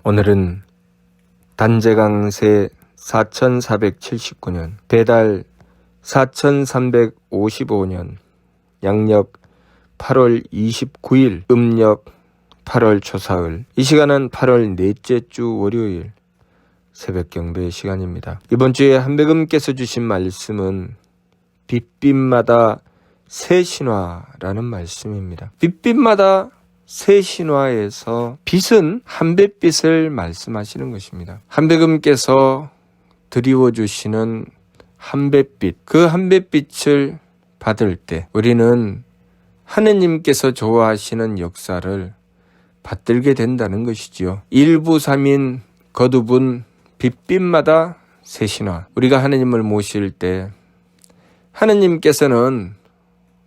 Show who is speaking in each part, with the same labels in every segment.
Speaker 1: 오늘은 단제강세 4479년, 배달 4355년, 양력 8월 29일, 음력 8월 초사흘. 이 시간은 8월 넷째 주 월요일 새벽 경배 시간입니다. 이번 주에 한백음께서 주신 말씀은 빛빛마다 새 신화라는 말씀입니다. 빛빛마다 새 신화에서 빛은 한뱃빛을 말씀하시는 것입니다. 한백음께서 드리워주시는 한뱃빛, 그 한뱃빛을 받을 때 우리는 하느님께서 좋아하시는 역사를 받들게 된다는 것이지요. 일부삼인 거듭은 빛빛마다 새 신화. 우리가 하느님을 모실 때 하느님께서는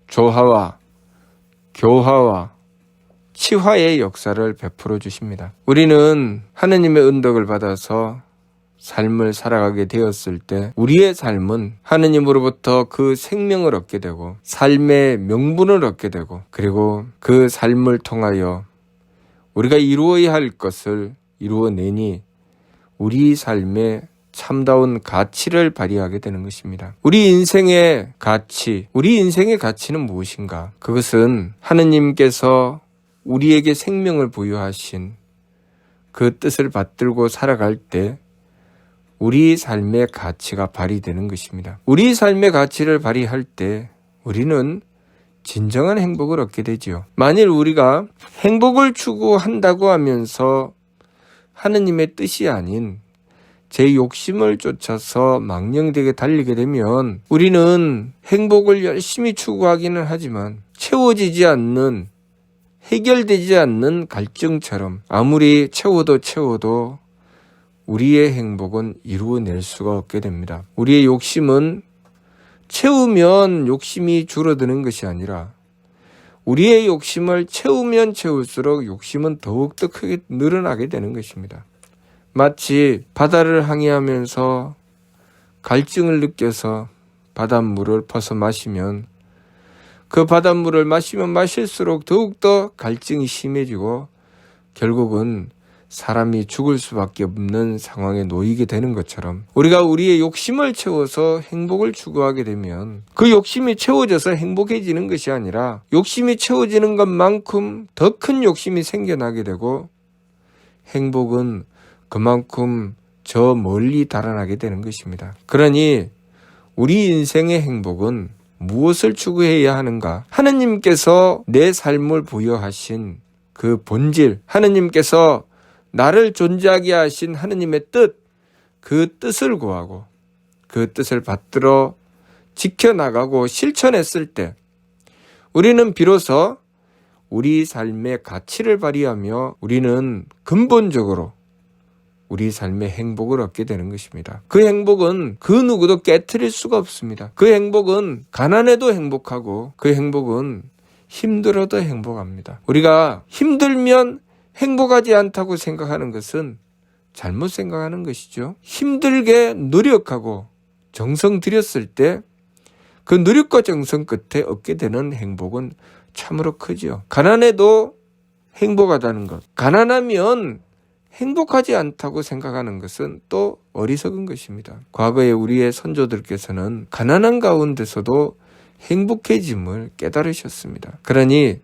Speaker 1: 조화와 교화와 치화의 역사를 베풀어 주십니다. 우리는 하느님의 은덕을 받아서 삶을 살아가게 되었을 때 우리의 삶은 하느님으로부터 그 생명을 얻게 되고 삶의 명분을 얻게 되고, 그리고 그 삶을 통하여 우리가 이루어야 할 것을 이루어내니 우리 삶의 참다운 가치를 발휘하게 되는 것입니다. 우리 인생의 가치는 무엇인가? 그것은 하느님께서 우리에게 생명을 부여하신 그 뜻을 받들고 살아갈 때 우리 삶의 가치가 발휘되는 것입니다. 우리 삶의 가치를 발휘할 때 우리는 진정한 행복을 얻게 되지요. 만일 우리가 행복을 추구한다고 하면서 하느님의 뜻이 아닌 제 욕심을 쫓아서 망령되게 달리게 되면 우리는 행복을 열심히 추구하기는 하지만 채워지지 않는, 해결되지 않는 갈증처럼 아무리 채워도 우리의 행복은 이루어낼 수가 없게 됩니다. 우리의 욕심은 채우면 욕심이 줄어드는 것이 아니라 우리의 욕심을 채우면 채울수록 욕심은 더욱더 크게 늘어나게 되는 것입니다. 마치 바다를 항해하면서 갈증을 느껴서 바닷물을 퍼서 마시면 그 바닷물을 마시면 마실수록 더욱더 갈증이 심해지고 결국은 사람이 죽을 수밖에 없는 상황에 놓이게 되는 것처럼 우리가 우리의 욕심을 채워서 행복을 추구하게 되면 그 욕심이 채워져서 행복해지는 것이 아니라 욕심이 채워지는 것만큼 더 큰 욕심이 생겨나게 되고 행복은 그만큼 저 멀리 달아나게 되는 것입니다. 그러니 우리 인생의 행복은 무엇을 추구해야 하는가? 하느님께서 내 삶을 부여하신 그 본질, 하느님께서 나를 존재하게 하신 하느님의 뜻, 그 뜻을 구하고 그 뜻을 받들어 지켜나가고 실천했을 때 우리는 비로소 우리 삶의 가치를 발휘하며 우리는 근본적으로 우리 삶의 행복을 얻게 되는 것입니다. 그 행복은 그 누구도 깨트릴 수가 없습니다. 그 행복은 가난해도 행복하고 그 행복은 힘들어도 행복합니다. 우리가 힘들면 행복하지 않다고 생각하는 것은 잘못 생각하는 것이죠. 힘들게 노력하고 정성 들였을 때 그 노력과 정성 끝에 얻게 되는 행복은 참으로 크죠. 가난해도 행복하다는 것, 가난하면 행복하지 않다고 생각하는 것은 또 어리석은 것입니다. 과거에 우리의 선조들께서는 가난한 가운데서도 행복해짐을 깨달으셨습니다. 그러니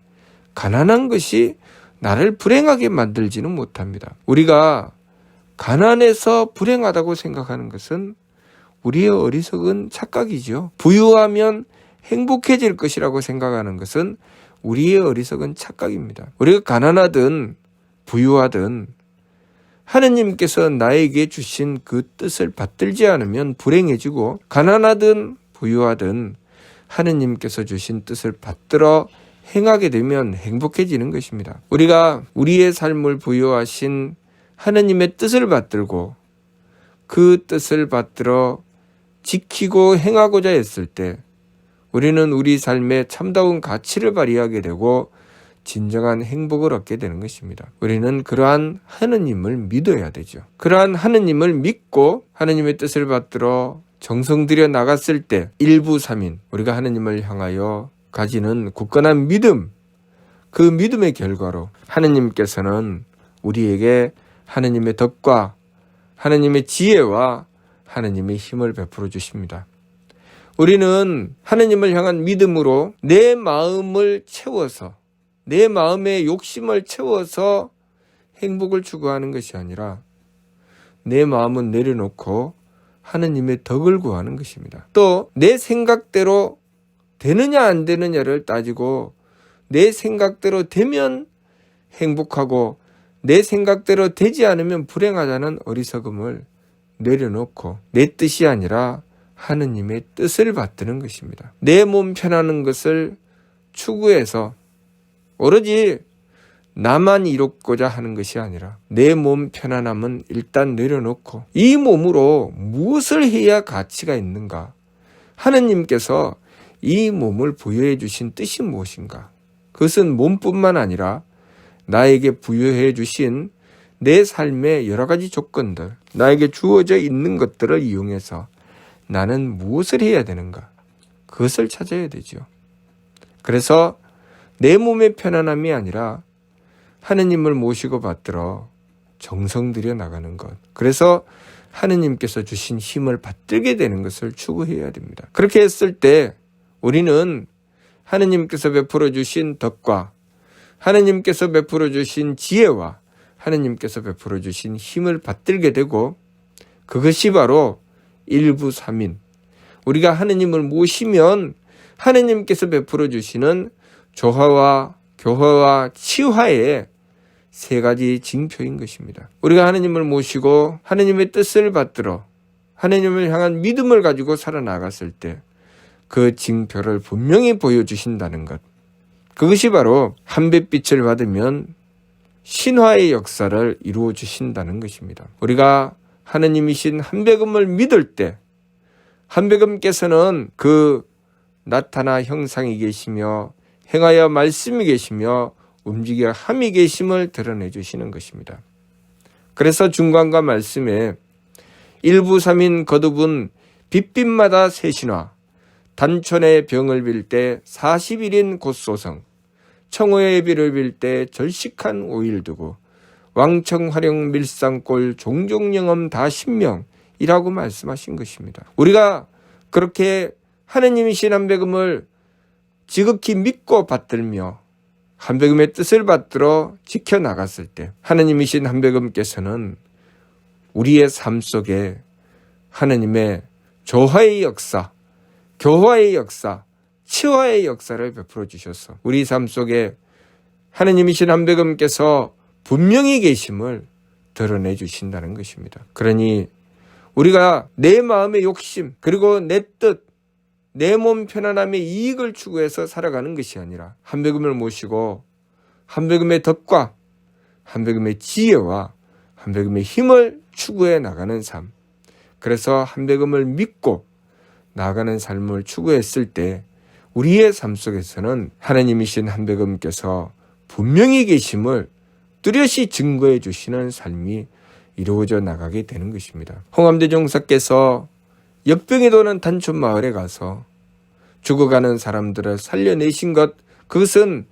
Speaker 1: 가난한 것이 나를 불행하게 만들지는 못합니다. 우리가 가난해서 불행하다고 생각하는 것은 우리의 어리석은 착각이죠. 부유하면 행복해질 것이라고 생각하는 것은 우리의 어리석은 착각입니다. 우리가 가난하든 부유하든 하느님께서 나에게 주신 그 뜻을 받들지 않으면 불행해지고, 가난하든 부유하든 하느님께서 주신 뜻을 받들어 행하게 되면 행복해지는 것입니다. 우리가 우리의 삶을 부여하신 하느님의 뜻을 받들고 그 뜻을 받들어 지키고 행하고자 했을 때 우리는 우리 삶의 참다운 가치를 발휘하게 되고 진정한 행복을 얻게 되는 것입니다. 우리는 그러한 하느님을 믿어야 되죠. 그러한 하느님을 믿고 하느님의 뜻을 받들어 정성 들여 나갔을 때 일부삼인 우리가 하느님을 향하여 가지는 굳건한 믿음, 그 믿음의 결과로 하느님께서는 우리에게 하느님의 덕과 하느님의 지혜와 하느님의 힘을 베풀어 주십니다. 우리는 하느님을 향한 믿음으로 내 마음을 채워서, 내 마음의 욕심을 채워서 행복을 추구하는 것이 아니라 내 마음은 내려놓고 하느님의 덕을 구하는 것입니다. 또 내 생각대로 되느냐 안 되느냐를 따지고 내 생각대로 되면 행복하고 내 생각대로 되지 않으면 불행하다는 어리석음을 내려놓고 내 뜻이 아니라 하느님의 뜻을 받드는 것입니다. 내 몸 편하는 것을 추구해서 오로지 나만 이롭고자 하는 것이 아니라 내 몸 편안함은 일단 내려놓고 이 몸으로 무엇을 해야 가치가 있는가? 하느님께서 이 몸을 부여해 주신 뜻이 무엇인가? 그것은 몸뿐만 아니라 나에게 부여해 주신 내 삶의 여러 가지 조건들, 나에게 주어져 있는 것들을 이용해서 나는 무엇을 해야 되는가? 그것을 찾아야 되죠. 그래서 내 몸의 편안함이 아니라 하느님을 모시고 받들어 정성 들여 나가는 것. 그래서 하느님께서 주신 힘을 받들게 되는 것을 추구해야 됩니다. 그렇게 했을 때 우리는 하느님께서 베풀어 주신 덕과 하느님께서 베풀어 주신 지혜와 하느님께서 베풀어 주신 힘을 받들게 되고 그것이 바로 일부삼인. 우리가 하느님을 모시면 하느님께서 베풀어 주시는 조화와 교화와 치화의 세 가지 징표인 것입니다. 우리가 하느님을 모시고 하느님의 뜻을 받들어 하느님을 향한 믿음을 가지고 살아나갔을 때 그 징표를 분명히 보여주신다는 것. 그것이 바로 한뱃빛을 받으면 신화의 역사를 이루어 주신다는 것입니다. 우리가 하느님이신 한배금을 믿을 때 한배금께서는 그 나타나 형상이 계시며 행하여 말씀이 계시며 움직여 함이 계심을 드러내 주시는 것입니다. 그래서 중간과 말씀에 일부삼인 거듭은 빛빛마다 새신화 단촌의 병을 빌 때 40일인 곧소성 청호의 비를 빌 때 절식한 5일 두고 왕청 활용 밀상골 종종영엄 다 신명이라고 말씀하신 것입니다. 우리가 그렇게 하느님이신 한배금을 지극히 믿고 받들며 한배금의 뜻을 받들어 지켜나갔을 때 하느님이신 한배금께서는 우리의 삶 속에 하느님의 조화의 역사, 교화의 역사, 치화의 역사를 베풀어 주셔서 우리 삶 속에 하느님이신 한배금께서 분명히 계심을 드러내 주신다는 것입니다. 그러니 우리가 내 마음의 욕심 그리고 내 뜻, 내 몸 편안함의 이익을 추구해서 살아가는 것이 아니라 한배금을 모시고 한배금의 덕과 한배금의 지혜와 한배금의 힘을 추구해 나가는 삶. 그래서 한배금을 믿고 나아가는 삶을 추구했을 때 우리의 삶 속에서는 하나님이신 한배금께서 분명히 계심을 뚜렷이 증거해 주시는 삶이 이루어져 나가게 되는 것입니다. 홍암대종사께서 역병이 도는 단촌 마을에 가서 죽어가는 사람들을 살려내신 것, 그것은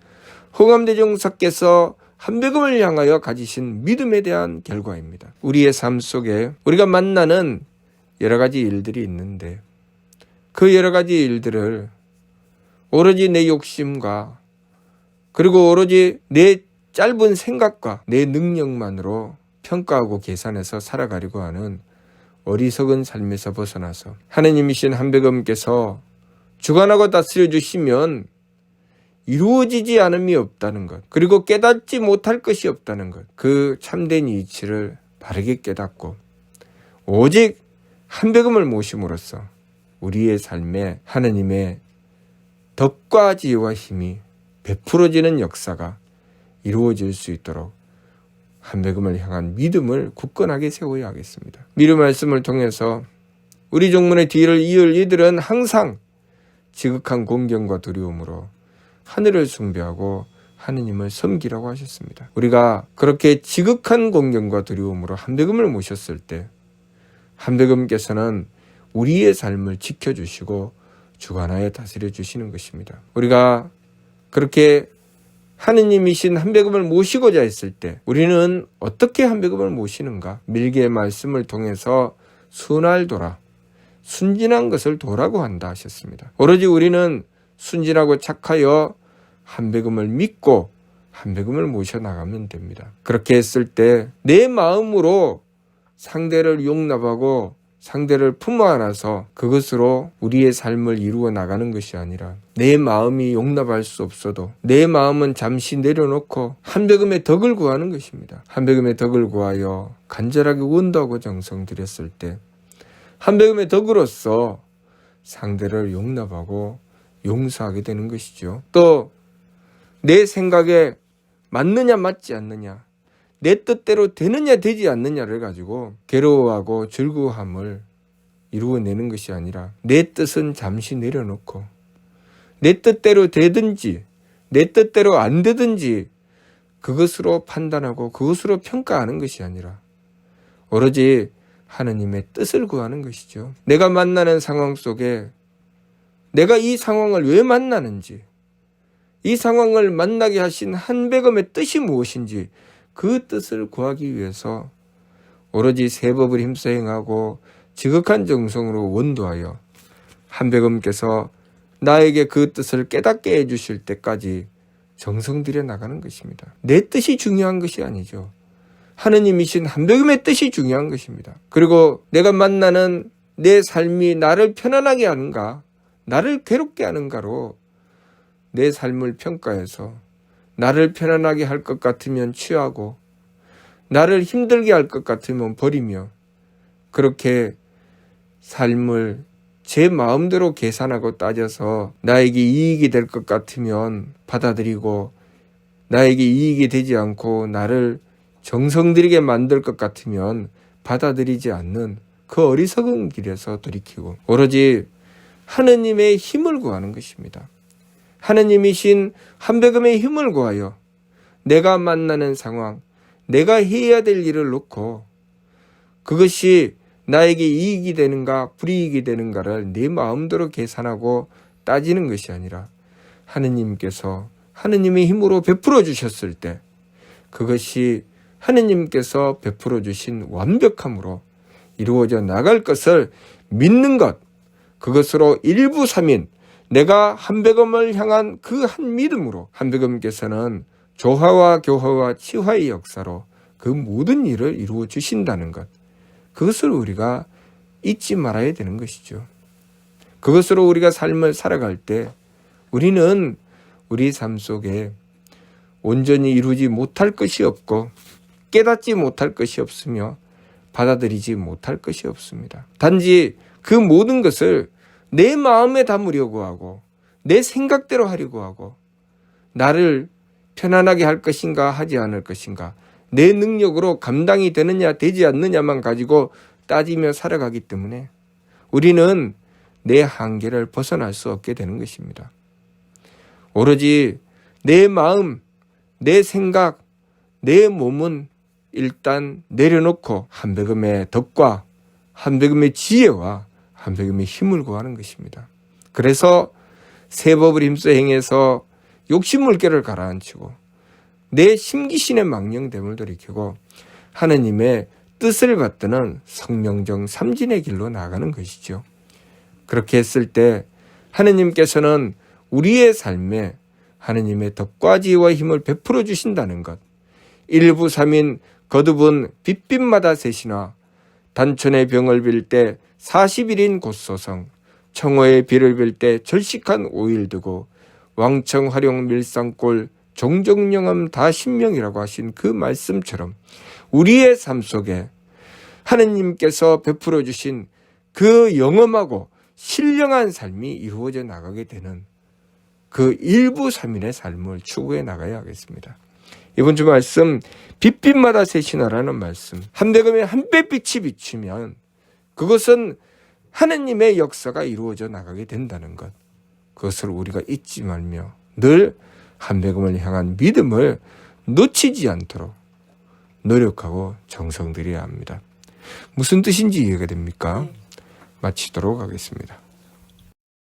Speaker 1: 홍암대종사께서 한배금을 향하여 가지신 믿음에 대한 결과입니다. 우리의 삶 속에 우리가 만나는 여러 가지 일들이 있는데 그 여러 가지 일들을 오로지 내 욕심과 그리고 오로지 내 짧은 생각과 내 능력만으로 평가하고 계산해서 살아가려고 하는 어리석은 삶에서 벗어나서 하느님이신 한배금께서 주관하고 다스려 주시면 이루어지지 않음이 없다는 것, 그리고 깨닫지 못할 것이 없다는 것, 그 참된 이치를 바르게 깨닫고 오직 한배금을 모심으로써 우리의 삶에 하느님의 덕과 지혜와 힘이 베풀어지는 역사가 이루어질 수 있도록 한배금을 향한 믿음을 굳건하게 세워야 하겠습니다. 미루 말씀을 통해서 우리 종문의 뒤를 이을 이들은 항상 지극한 공경과 두려움으로 하늘을 숭배하고 하느님을 섬기라고 하셨습니다. 우리가 그렇게 지극한 공경과 두려움으로 한배금을 모셨을 때 한배금께서는 우리의 삶을 지켜주시고 주관하여 다스려 주시는 것입니다. 우리가 그렇게 하느님이신 한백음을 모시고자 했을 때 우리는 어떻게 한백음을 모시는가? 밀기의 말씀을 통해서 순할도라, 순진한 것을 도라고 한다 하셨습니다. 오로지 우리는 순진하고 착하여 한백음을 믿고 한백음을 모셔나가면 됩니다. 그렇게 했을 때 내 마음으로 상대를 용납하고 상대를 품어 안아서 그것으로 우리의 삶을 이루어 나가는 것이 아니라 내 마음이 용납할 수 없어도 내 마음은 잠시 내려놓고 한백음의 덕을 구하는 것입니다. 한백음의 덕을 구하여 간절하게 원도하고 정성 들였을 때 한백음의 덕으로서 상대를 용납하고 용서하게 되는 것이죠. 또 내 생각에 맞느냐 맞지 않느냐, 내 뜻대로 되느냐 되지 않느냐를 가지고 괴로워하고 즐거움을 이루어내는 것이 아니라 내 뜻은 잠시 내려놓고 내 뜻대로 되든지 내 뜻대로 안 되든지 그것으로 판단하고 그것으로 평가하는 것이 아니라 오로지 하느님의 뜻을 구하는 것이죠. 내가 만나는 상황 속에 내가 이 상황을 왜 만나는지, 이 상황을 만나게 하신 한백음의 뜻이 무엇인지 그 뜻을 구하기 위해서 오로지 세법을 힘써 행하고 지극한 정성으로 원도하여 한백음께서 나에게 그 뜻을 깨닫게 해주실 때까지 정성 들여 나가는 것입니다. 내 뜻이 중요한 것이 아니죠. 하느님이신 한백음의 뜻이 중요한 것입니다. 그리고 내가 만나는 내 삶이 나를 편안하게 하는가, 나를 괴롭게 하는가로 내 삶을 평가해서 나를 편안하게 할 것 같으면 취하고 나를 힘들게 할 것 같으면 버리며 그렇게 삶을 제 마음대로 계산하고 따져서 나에게 이익이 될 것 같으면 받아들이고 나에게 이익이 되지 않고 나를 정성 들이게 만들 것 같으면 받아들이지 않는 그 어리석은 길에서 돌이키고 오로지 하느님의 힘을 구하는 것입니다. 하느님이신 한백음의 힘을 구하여 내가 만나는 상황, 내가 해야 될 일을 놓고 그것이 나에게 이익이 되는가 불이익이 되는가를 내 마음대로 계산하고 따지는 것이 아니라 하느님께서 하느님의 힘으로 베풀어 주셨을 때 그것이 하느님께서 베풀어 주신 완벽함으로 이루어져 나갈 것을 믿는 것, 그것으로 일부삼인 내가 한백음을 향한 그 한 믿음으로 한백음께서는 조화와 교화와 치화의 역사로 그 모든 일을 이루어 주신다는 것, 그것을 우리가 잊지 말아야 되는 것이죠. 그것으로 우리가 삶을 살아갈 때 우리는 우리 삶 속에 온전히 이루지 못할 것이 없고 깨닫지 못할 것이 없으며 받아들이지 못할 것이 없습니다. 단지 그 모든 것을 내 마음에 담으려고 하고 내 생각대로 하려고 하고 나를 편안하게 할 것인가 하지 않을 것인가 내 능력으로 감당이 되느냐 되지 않느냐만 가지고 따지며 살아가기 때문에 우리는 내 한계를 벗어날 수 없게 되는 것입니다. 오로지 내 마음, 내 생각, 내 몸은 일단 내려놓고 한백음의 덕과 한백음의 지혜와 한백음의 힘을 구하는 것입니다. 그래서 세법을 힘써 행해서 욕심물결을 가라앉히고 내 심기신의 망령됨을 돌이키고 하느님의 뜻을 받드는 성령정 삼진의 길로 나가는 것이죠. 그렇게 했을 때 하느님께서는 우리의 삶에 하느님의 덕과 지혜와 힘을 베풀어 주신다는 것, 일부삼인 거듭은 빛빛마다 세시나 단천의 병을 빌 때 40일인 곧소성, 청어의 비를 빌 때 절식한 5일 두고 왕청 활용 밀상골 종종영암 다 신명이라고 하신 그 말씀처럼 우리의 삶 속에 하느님께서 베풀어 주신 그 영험하고 신령한 삶이 이루어져 나가게 되는 그 일부삼인의 삶을 추구해 나가야 하겠습니다. 이번 주 말씀 빛빛마다 세시나라는 말씀, 한백음에 한 뼘빛이 비치면 그것은 하느님의 역사가 이루어져 나가게 된다는 것, 그것을 우리가 잊지 말며 늘 한백음을 향한 믿음을 놓치지 않도록 노력하고 정성 들여야 합니다. 무슨 뜻인지 이해가 됩니까? 마치도록 하겠습니다.